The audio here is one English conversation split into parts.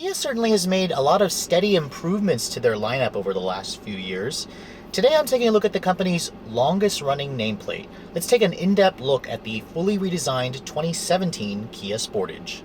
Kia certainly has made a lot of steady improvements to their lineup over the last few years. Today I'm taking a look at the company's longest running nameplate. Let's take an in-depth look at the fully redesigned 2017 Kia Sportage.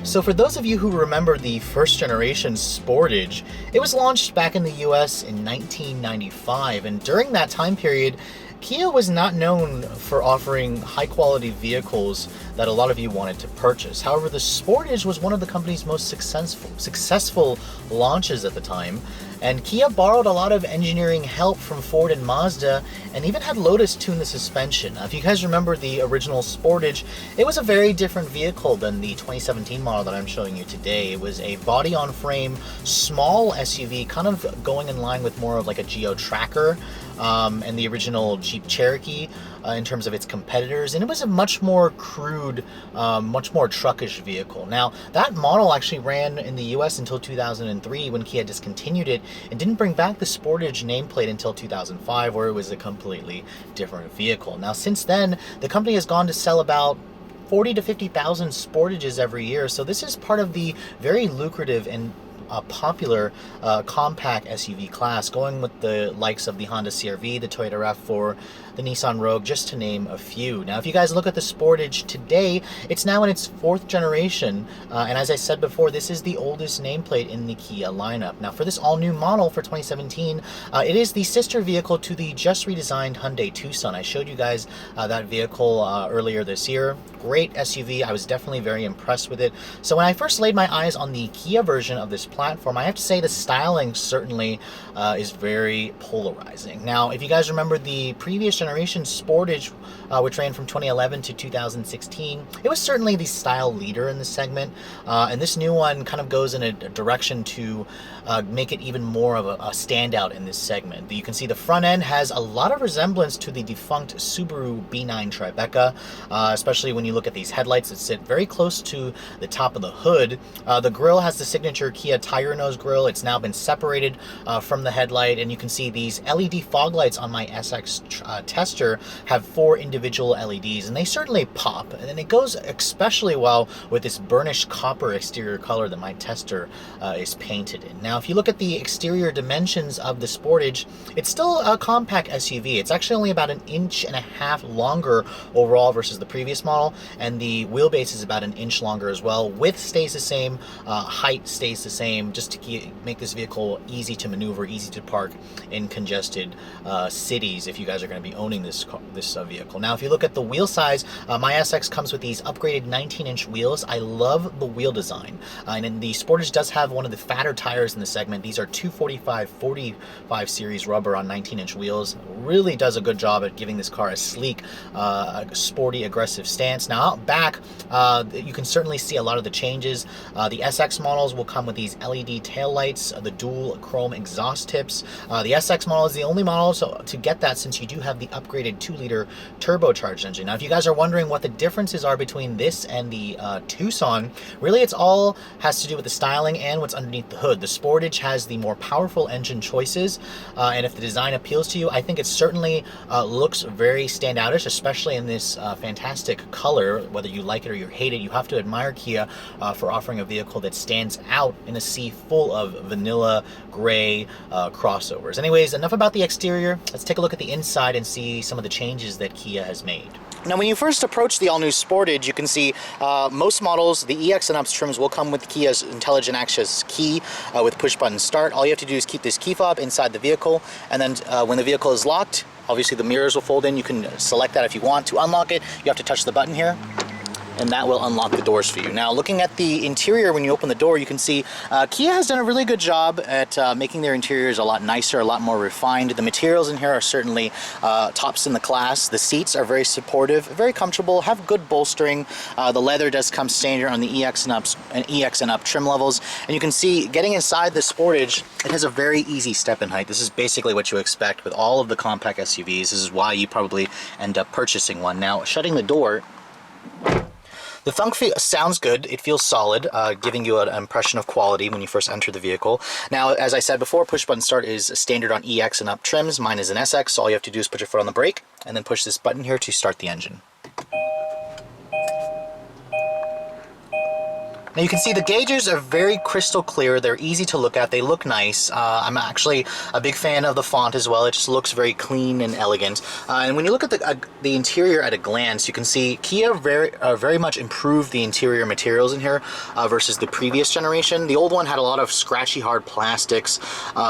So for those of you who remember the first generation Sportage, it was launched back in the US in 1995, and during that time period, Kia was not known for offering high-quality vehicles that a lot of you wanted to purchase. However, the Sportage was one of the company's most successful launches at the time, and Kia borrowed a lot of engineering help from Ford and Mazda, and even had Lotus tune the suspension. Now, if you guys remember the original Sportage, it was a very different vehicle than the 2017 model that I'm showing you today. It was a body-on-frame, small SUV, kind of going in line with more of like a Geo Tracker, and the original Jeep Cherokee in terms of its competitors, and it was a much more crude, much more truckish vehicle. Now, that model actually ran in the US until 2003 when Kia discontinued it and didn't bring back the Sportage nameplate until 2005, where it was a completely different vehicle. Now, since then, the company has gone to sell about 40 to 50,000 Sportages every year, so this is part of the very lucrative and popular compact SUV class, going with the likes of the Honda CR-V, the Toyota RAV4, the Nissan Rogue, just to name a few. Now, if you guys look at the Sportage today, it's now in its 4th generation, and as I said before, this is the oldest nameplate in the Kia lineup. Now, for this all-new model for 2017, it is the sister vehicle to the just redesigned Hyundai Tucson. I showed you guys that vehicle earlier this year. Great SUV. I was definitely very impressed with it. So when I first laid my eyes on the Kia version of this platform, I have to say the styling certainly is very polarizing. Now, if you guys remember the previous generation Sportage, which ran from 2011 to 2016, it was certainly the style leader in the segment, and this new one kind of goes in a direction to make it even more of a standout in this segment. You can see the front end has a lot of resemblance to the defunct Subaru B9 Tribeca, especially when you look at these headlights that sit very close to the top of the hood. The grille has the signature Kia tire nose grille. It's now been separated from the headlight, and you can see these LED fog lights on my SX tester have 4 individual LEDs, and they certainly pop, and it goes especially well with this burnished copper exterior color that my tester is painted in. Now, if you look at the exterior dimensions of the Sportage, it's still a compact SUV. It's actually only about 1.5 inches longer overall versus the previous model, and the wheelbase is about 1 inch longer as well. Width stays the same, height stays the same, just to make this vehicle easy to maneuver, easy to park in congested cities if you guys are going to be owning this vehicle. Now, if you look at the wheel size, my SX comes with these upgraded 19-inch wheels. I love the wheel design, and the Sportage does have one of the fatter tires in the segment. These are 245/45 series rubber on 19-inch wheels. Really does a good job at giving this car a sleek, sporty, aggressive stance. Now, out back, you can certainly see a lot of the changes. The SX models will come with these LED taillights, the dual chrome exhaust tips. The SX model is the only model to get that, since you do have the upgraded 2-liter turbocharged engine. Now, if you guys are wondering what the differences are between this and the Tucson, really it's all has to do with the styling and what's underneath the hood. The Sportage has the more powerful engine choices, and if the design appeals to you, I think it certainly looks very standoutish, especially in this fantastic color. Whether you like it or you hate it, you have to admire Kia for offering a vehicle that stands out in a sea full of vanilla gray crossovers. Anyways, enough about the exterior. Let's take a look at the inside and see some of the changes that Kia has made. Now, when you first approach the all-new Sportage, you can see most models, the EX and Ups trims, will come with Kia's intelligent access key with push-button start. All you have to do is keep this key fob inside the vehicle, and then when the vehicle is locked, obviously the mirrors will fold in. You can select that if you want. To unlock it, you have to touch the button here, and that will unlock the doors for you. Now, looking at the interior, when you open the door, you can see Kia has done a really good job at making their interiors a lot nicer, a lot more refined. The materials in here are certainly tops in the class. The seats are very supportive, very comfortable, have good bolstering. The leather does come standard on the EX and up trim levels, and you can see getting inside the Sportage, it has a very easy step-in height. This is basically what you expect with all of the compact SUVs. This is why you probably end up purchasing one. Now, shutting the door, the thunk sounds good. It feels solid, giving you an impression of quality when you first enter the vehicle. Now, as I said before, push button start is standard on EX and up trims. Mine is an SX, so all you have to do is put your foot on the brake and then push this button here to start the engine. Now you can see the gauges are very crystal clear. They're easy to look at. They look nice. I'm actually a big fan of the font as well. It just looks very clean and elegant. And when you look at the interior at a glance, you can see Kia very much improved the interior materials in here versus the previous generation. The old one had a lot of scratchy hard plastics.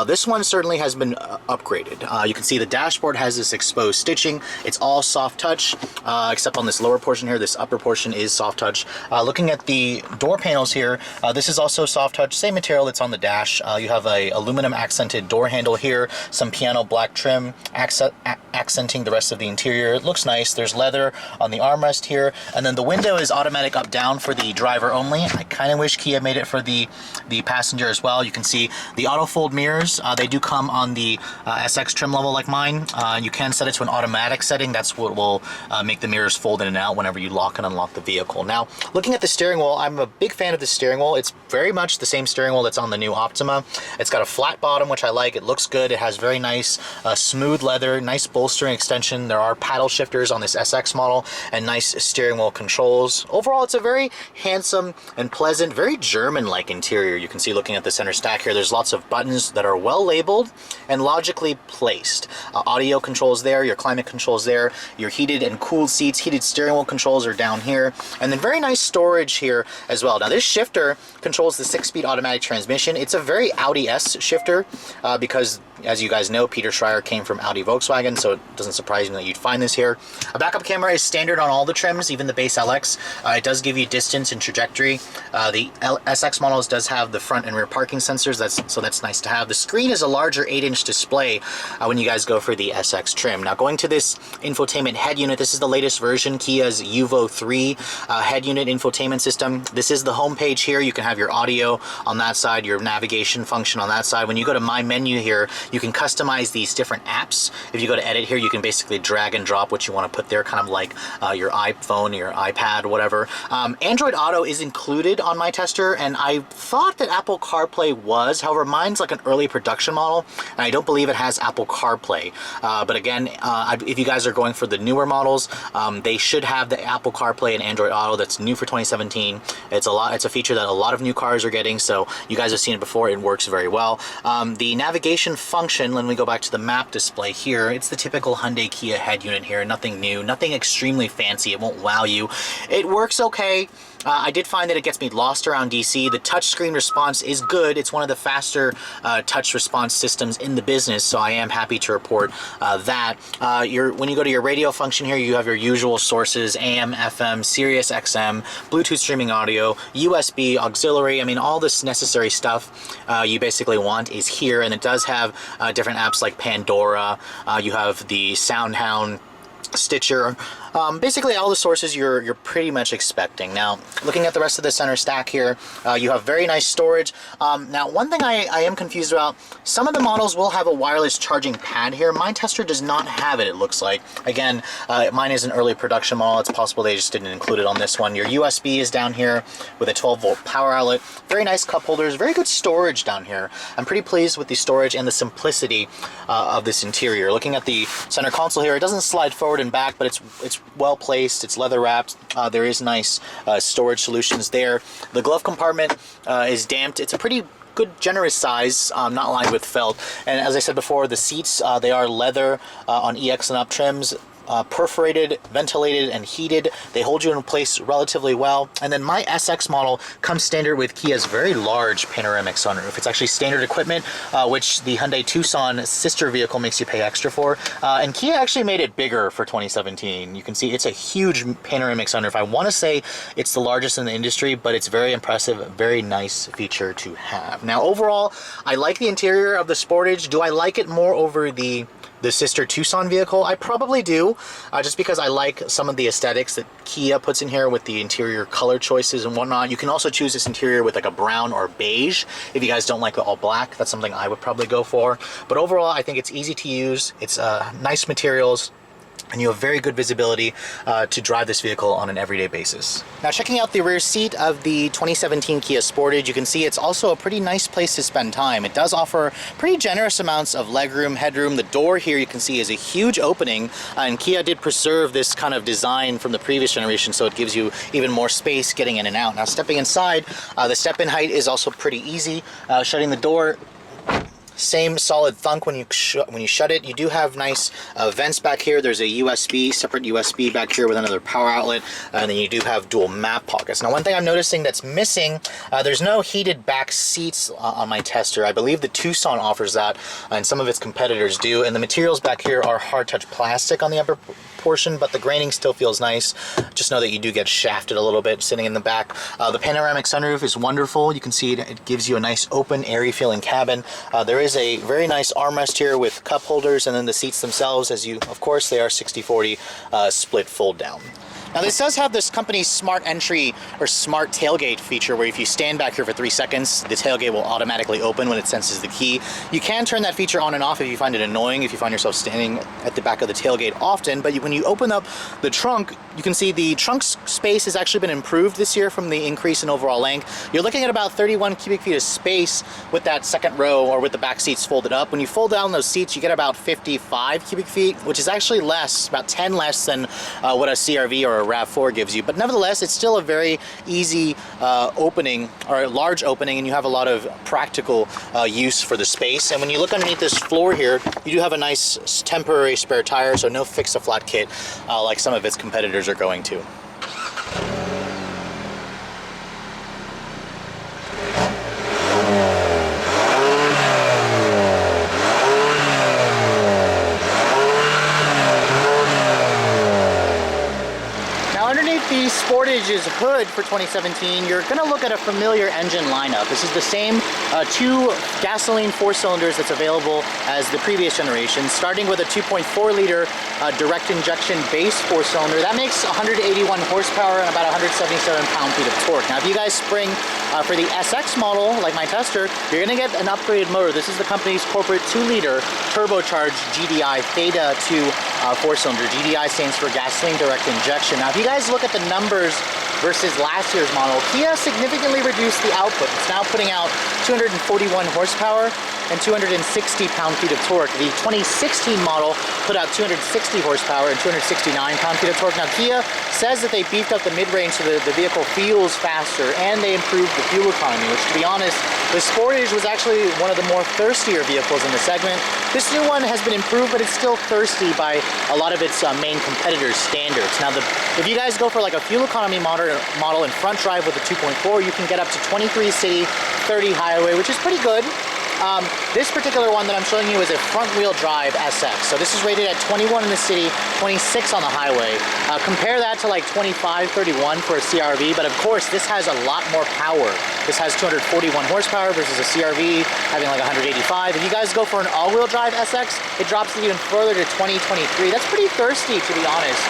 This one certainly has been upgraded. You can see the dashboard has this exposed stitching. It's all soft touch, except on this lower portion here. This upper portion is soft touch. Looking at the door panel here, this is also soft touch, same material that's on the dash. You have a aluminum accented door handle here, some piano black trim accenting the rest of the interior. It looks nice. There's leather on the armrest here, and then the window is automatic up down for the driver only. I kind of wish Kia made it for the passenger as well. You can see the auto fold mirrors. They do come on the SX trim level like mine. You can set it to an automatic setting. That's what will make the mirrors fold in and out whenever you lock and unlock the vehicle. Now, looking at the steering wheel, I'm a big fan of the steering wheel. It's very much the same steering wheel that's on the new Optima. It's got a flat bottom, which I like. It looks good. It has very nice smooth leather, nice bolstering extension. There are paddle shifters on this SX model and nice steering wheel controls. Overall, it's a very handsome and pleasant, very German-like interior. You can see looking at the center stack here, there's lots of buttons that are well labeled and logically placed. Audio controls there, your climate controls there, your heated and cooled seats, heated steering wheel controls are down here, and then very nice storage here as well. Now, this shifter controls the 6-speed automatic transmission. It's a very Audi S shifter because, as you guys know, Peter Schreier came from Audi Volkswagen, so it doesn't surprise me that you'd find this here. A backup camera is standard on all the trims, even the base LX. It does give you distance and trajectory. The SX models does have the front and rear parking sensors, so that's nice to have. The screen is a larger 8-inch display when you guys go for the SX trim. Now, going to this infotainment head unit, this is the latest version, Kia's Uvo 3 head unit infotainment system. This is the home page here. You can have your audio on that side, your navigation function on that side. When you go to My Menu here, you can customize these different apps. If you go to Edit here, you can basically drag and drop what you want to put there, kind of like your iPhone, your iPad, whatever. Android Auto is included on my tester, and I thought that Apple CarPlay was. However, mine's like an early production model, and I don't believe it has Apple CarPlay. But again, if you guys are going for the newer models, they should have the Apple CarPlay and Android Auto. That's new for 2017. It's a feature that a lot of new cars are getting, so you guys have seen it before. It works very well. The navigation function, when we go back to the map display here, it's the typical Hyundai Kia head unit here. Nothing new, nothing extremely fancy. It won't wow you. It works okay. I did find that it gets me lost around DC. The touchscreen response is good. It's one of the faster touch response systems in the business, so I am happy to report that. When you go to your radio function here, you have your usual sources: AM, FM, Sirius XM, Bluetooth streaming audio, USB, auxiliary. I mean, all this necessary stuff you basically want is here, and it does have different apps like Pandora. You have the SoundHound, Stitcher, basically all the sources you're pretty much expecting. Now, looking at the rest of the center stack here, you have very nice storage. Now, one thing I am confused about, some of the models will have a wireless charging pad here. My tester does not have it, it looks like. Again, mine is an early production model. It's possible they just didn't include it on this one. Your USB is down here with a 12-volt power outlet. Very nice cup holders, very good storage down here. I'm pretty pleased with the storage and the simplicity of this interior. Looking at the center console here, it doesn't slide forward and back, but it's well placed. It's leather wrapped. There is nice storage solutions there. The glove compartment is damped. It's a pretty good generous size, not lined with felt. And as I said before, the seats, they are leather on EX and up trims. perforated, ventilated, and heated. They hold you in place relatively well. And then my SX model comes standard with Kia's very large panoramic sunroof. It's actually standard equipment, which the Hyundai Tucson sister vehicle makes you pay extra for. And Kia actually made it bigger for 2017. You can see it's a huge panoramic sunroof. I want to say it's the largest in the industry, but it's very impressive, very nice feature to have. Now, overall, I like the interior of the Sportage. Do I like it more over the sister Tucson vehicle? I probably do, just because I like some of the aesthetics that Kia puts in here with the interior color choices and whatnot. You can also choose this interior with like a brown or beige. If you guys don't like the all black, that's something I would probably go for. But overall, I think it's easy to use. It's nice materials, and you have very good visibility to drive this vehicle on an everyday basis. Now, checking out the rear seat of the 2017 Kia Sportage, you can see it's also a pretty nice place to spend time. It does offer pretty generous amounts of legroom, headroom. The door here you can see is a huge opening, and Kia did preserve this kind of design from the previous generation, so it gives you even more space getting in and out. Now, stepping inside, the step-in height is also pretty easy. Shutting the door, same solid thunk when you shut it. You do have nice vents back here. There's a separate USB back here with another power outlet, and then you do have dual map pockets. Now, one thing I'm noticing that's missing, there's no heated back seats on my tester. I believe the Tucson offers that, and some of its competitors do, and the materials back here are hard touch plastic on the upper portion, but the graining still feels nice. Just know that you do get shafted a little bit sitting in the back. The panoramic sunroof is wonderful. You can see it gives you a nice open, airy feeling cabin. There is a very nice armrest here with cup holders, and then the seats themselves, of course, they are 60/40 split fold down. Now, this does have this company's smart entry or smart tailgate feature, where if you stand back here for 3 seconds, the tailgate will automatically open when it senses the key. You can turn that feature on and off if you find it annoying, if you find yourself standing at the back of the tailgate often. But when you open up the trunk, you can see the trunk space has actually been improved this year from the increase in overall length. You're looking at about 31 cubic feet of space with that second row, or with the back seats folded up. When you fold down those seats, you get about 55 cubic feet, which is actually less, about 10 less than what a CR-V or a RAV4 gives you. But nevertheless, it's still a very easy opening, or a large opening, and you have a lot of practical use for the space. And when you look underneath this floor here, you do have a nice temporary spare tire, so no fix-a-flat kit like some of its competitors are going to. The Sportage's hood for 2017, you're going to look at a familiar engine lineup. This is the same 2 gasoline 4-cylinders that's available as the previous generation, starting with a 2.4-liter direct injection base 4-cylinder. That makes 181 horsepower and about 177 pound-feet of torque. Now, if you guys spring for the SX model, like my tester, you're going to get an upgraded motor. This is the company's corporate 2-liter turbocharged GDI Theta 2 4-cylinder. GDI stands for gasoline direct injection. Now, if you guys look at the numbers versus last year's model, Kia significantly reduced the output. It's now putting out 241 horsepower and 260 pound-feet of torque. The 2016 model put out 260 horsepower and 269 pound-feet of torque. Now, Kia says that they beefed up the mid-range so the vehicle feels faster, and they improved the fuel economy, which, to be honest, the Sportage was actually one of the more thirstier vehicles in the segment. This new one has been improved, but it's still thirsty by a lot of its main competitors' standards. Now, if you guys go for like a fuel economy model in front drive with a 2.4, you can get up to 23 city, 30 highway, which is pretty good. This particular one that I'm showing you is a front-wheel drive SX. So this is rated at 21 in the city, 26 on the highway. Compare that to like 25, 31 for a CR-V, but of course this has a lot more power. This has 241 horsepower versus a CR-V having like 185. If you guys go for an all-wheel drive SX, it drops it even further to 2023. That's pretty thirsty, to be honest,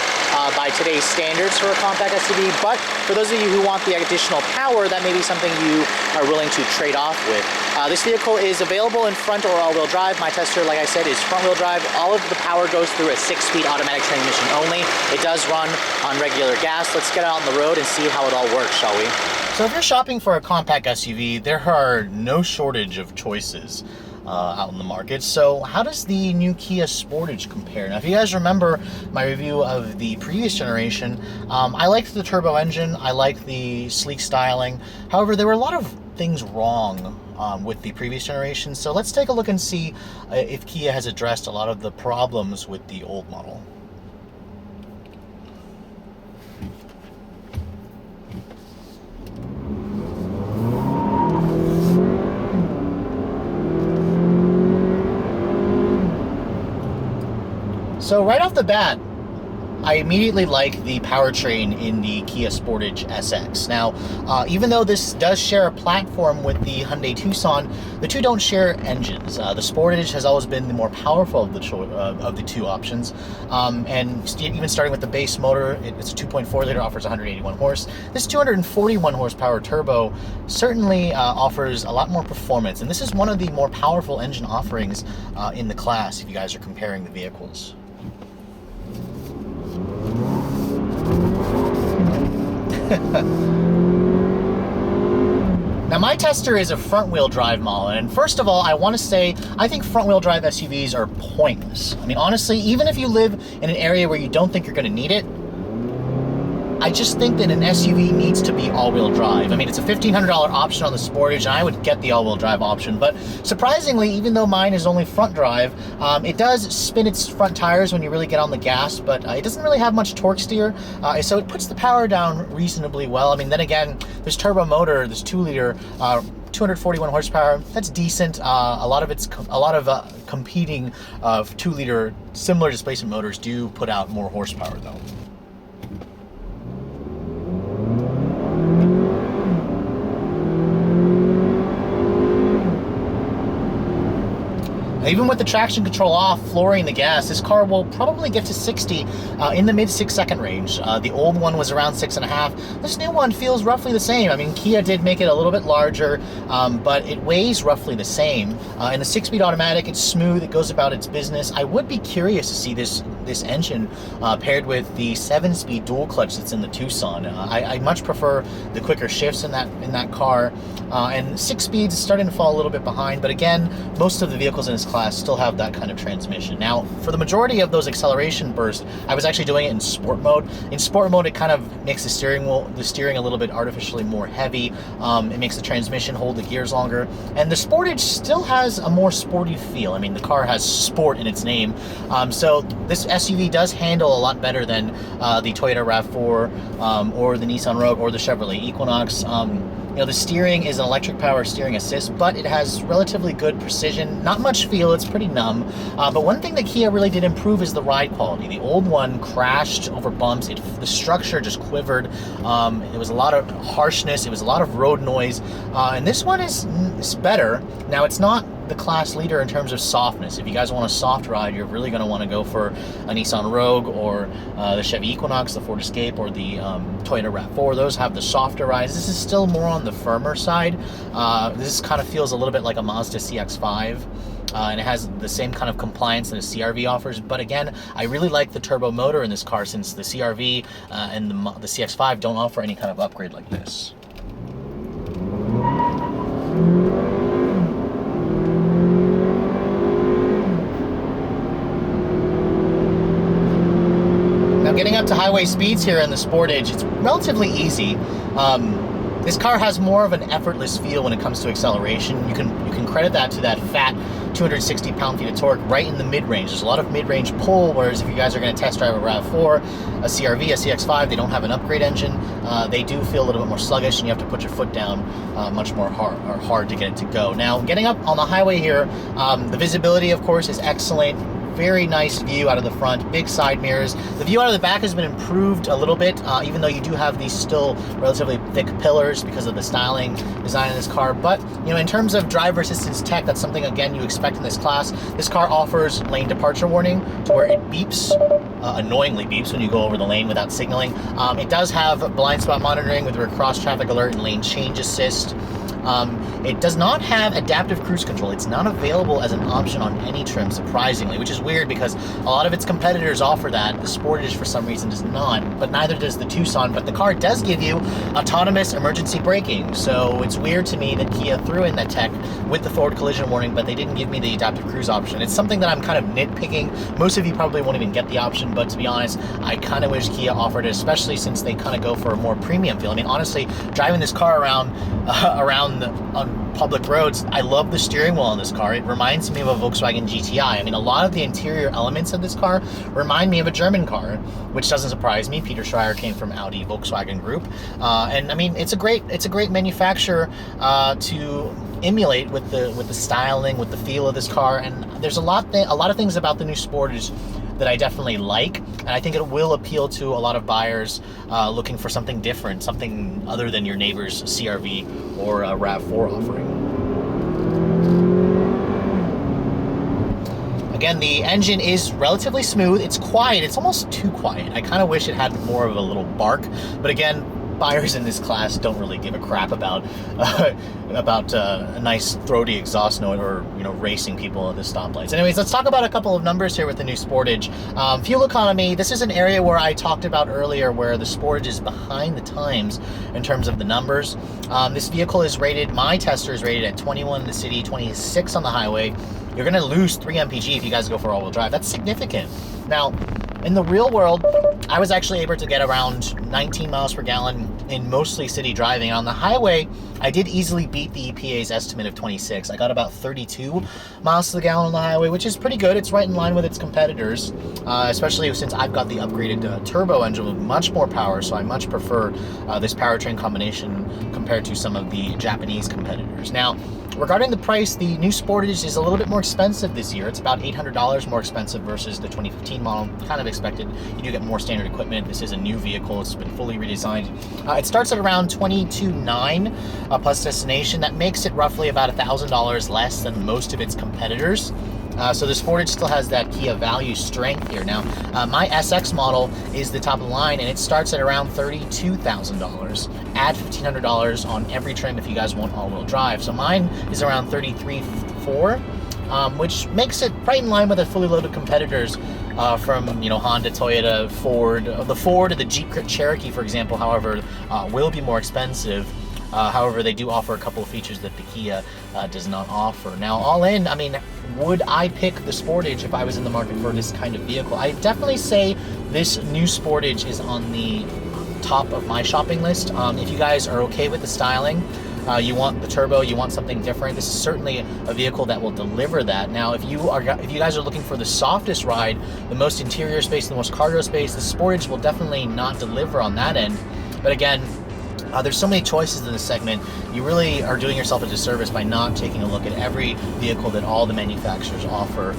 by today's standards for a compact SUV, but for those of you who want the additional power, that may be something you are willing to trade off with. This vehicle is available in front or all-wheel drive. My tester, like I said, is front-wheel drive. All of the power goes through a 6-speed automatic transmission only. It does run on regular gas. Let's get out on the road and see how it all works, shall we? So if you're shopping for a compact SUV, there are no shortage of choices out in the market. So how does the new Kia Sportage compare? Now, if you guys remember my review of the previous generation, I liked the turbo engine. I liked the sleek styling. However, there were a lot of things wrong with the previous generation. So let's take a look and see if Kia has addressed a lot of the problems with the old model. So right off the bat, I immediately like the powertrain in the Kia Sportage SX. Now, even though this does share a platform with the Hyundai Tucson, the two don't share engines. The Sportage has always been the more powerful of the two options, and even starting with the base motor, it's a 2.4 liter, offers 181 horse. This 241 horsepower turbo certainly offers a lot more performance, and this is one of the more powerful engine offerings in the class if you guys are comparing the vehicles. Now, my tester is a front-wheel drive model, and first of all, I want to say I think front-wheel drive SUVs are pointless. I mean, honestly, even if you live in an area where you don't think you're going to need it, I just think that an SUV needs to be all-wheel drive. I mean, it's a $1,500 option on the Sportage, and I would get the all-wheel drive option. But surprisingly, even though mine is only front drive, it does spin its front tires when you really get on the gas, but it doesn't really have much torque steer, so it puts the power down reasonably well. I mean, then again, this turbo motor, this 2-liter, 241 horsepower, that's decent. A lot of competing 2-liter similar displacement motors do put out more horsepower, though. Even with the traction control off, flooring the gas, this car will probably get to 60 in the mid 6-second range. The old one was around 6.5. This new one feels roughly the same. I mean, Kia did make it a little bit larger, but it weighs roughly the same. In the 6-speed automatic, it's smooth, it goes about its business. I would be curious to see this engine paired with the 7-speed dual clutch that's in the Tucson. I much prefer the quicker shifts in that car, and 6 speeds is starting to fall a little bit behind, but again, most of the vehicles in this class still have that kind of transmission. Now, for the majority of those acceleration bursts, I was actually doing it in sport mode. In sport mode, it kind of makes the steering a little bit artificially more heavy. It makes the transmission hold the gears longer, and the Sportage still has a more sporty feel. I mean, the car has sport in its name, so this SUV does handle a lot better than the Toyota RAV4 or the Nissan Rogue or the Chevrolet Equinox. You know, the steering is an electric power steering assist, but it has relatively good precision. Not much feel, it's pretty numb. But one thing that Kia really did improve is the ride quality. The old one crashed over bumps. The structure just quivered. There was a lot of harshness. It was a lot of road noise. And this one is better. Now, it's not the class leader in terms of softness. If you guys want a soft ride, you're really going to want to go for a Nissan Rogue or the Chevy Equinox, the Ford Escape, or the Toyota RAV4. Those have the softer rides. This is still more on the firmer side. This kind of feels a little bit like a Mazda CX-5. And it has the same kind of compliance that a CR-V offers. But again, I really like the turbo motor in this car, since the CR-V and the CX-5 don't offer any kind of upgrade like this. Now, getting up to highway speeds here in the Sportage, it's relatively easy. This car has more of an effortless feel when it comes to acceleration. You can credit that to that fat 260 pound-feet of torque right in the mid-range. There's a lot of mid-range pull, whereas if you guys are going to test drive a RAV4, a CR-V, a CX-5, they don't have an upgrade engine. They do feel a little bit more sluggish, and you have to put your foot down much more hard to get it to go. Now, getting up on the highway here, the visibility, of course, is excellent. Very nice view out of the front, big side mirrors. The view out of the back has been improved a little bit, even though you do have these still relatively thick pillars because of the styling design in this car. But, you know, in terms of driver assistance tech, that's something, again, you expect in this class. This car offers lane departure warning to where it beeps, annoyingly beeps when you go over the lane without signaling. It does have blind spot monitoring with rear cross traffic alert and lane change assist. It does not have adaptive cruise control. It's not available as an option on any trim, surprisingly, which is weird because a lot of its competitors offer that. The Sportage, for some reason, does not, but neither does the Tucson. But the car does give you autonomous emergency braking, so it's weird to me that Kia threw in that tech with the forward collision warning, but they didn't give me the adaptive cruise option. It's something that I'm kind of nitpicking. Most of you probably won't even get the option, but to be honest, I kind of wish Kia offered it, especially since they kind of go for a more premium feel. I mean, honestly, driving this car around on public roads, I love the steering wheel on this car. It reminds me of a Volkswagen GTI. I mean, a lot of the interior elements of this car remind me of a German car, which doesn't surprise me. Peter Schreier came from Audi Volkswagen Group, and I mean, it's a great manufacturer to emulate with the styling, with the feel of this car. And there's a lot of things about the new Sportage that I definitely like, and I think it will appeal to a lot of buyers looking for something different, something other than your neighbor's CR-V or RAV4 offering. Again, the engine is relatively smooth. It's quiet. It's almost too quiet. I kind of wish it had more of a little bark, but again, buyers in this class don't really give a crap about a nice throaty exhaust note, or racing people at the stoplights. Anyways, let's talk about a couple of numbers here with the new Sportage. Fuel economy. This is an area where I talked about earlier, where the Sportage is behind the times in terms of the numbers. This vehicle is rated. My tester is rated at 21 in the city, 26 on the highway. You're going to lose 3 mpg if you guys go for all-wheel drive. That's significant. Now, in the real world, I was actually able to get around 19 miles per gallon in mostly city driving. On the highway, I did easily beat the EPA's estimate of 26. I got about 32 miles to the gallon on the highway, which is pretty good. It's right in line with its competitors, especially since I've got the upgraded turbo engine with much more power, so I much prefer this powertrain combination compared to some of the Japanese competitors. Now, regarding the price, the new Sportage is a little bit more expensive this year. It's about $800 more expensive versus the 2015 model. Kind of expected. You do get more standard equipment. This is a new vehicle. It's been fully redesigned. It starts at around $22,900 plus destination. That makes it roughly about $1,000 less than most of its competitors. So the Sportage still has that Kia value strength here. Now, my SX model is the top of the line, and it starts at around $32,000. Add $1,500 on every trim if you guys want all-wheel drive. So mine is around $33,400, which makes it right in line with the fully loaded competitors from Honda, Toyota, Ford. The Ford or the Jeep Cherokee, for example, however, will be more expensive. However, they do offer a couple of features that the Kia does not offer. Now, all in, I mean, would I pick the Sportage if I was in the market for this kind of vehicle? I definitely say this new Sportage is on the top of my shopping list. If you guys are okay with the styling, you want the turbo, you want something different, this is certainly a vehicle that will deliver that. Now, if you guys are looking for the softest ride, the most interior space, the most cargo space, the Sportage will definitely not deliver on that end. But again, there's so many choices in this segment. You really are doing yourself a disservice by not taking a look at every vehicle that all the manufacturers offer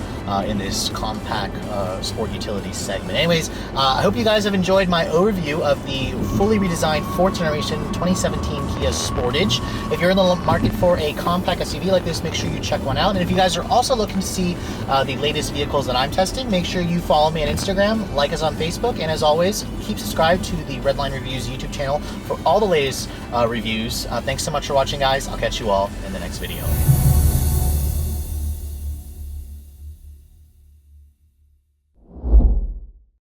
in this compact sport utility segment. Anyways, I hope you guys have enjoyed my overview of the fully redesigned 4th generation 2017 Kia Sportage. If you're in the market for a compact SUV like this, make sure you check one out. And if you guys are also looking to see the latest vehicles that I'm testing, make sure you follow me on Instagram, like us on Facebook, and as always, keep subscribed to the Redline Reviews YouTube channel for all the latest reviews. Thanks so much for watching, guys. I'll catch you all in the next video.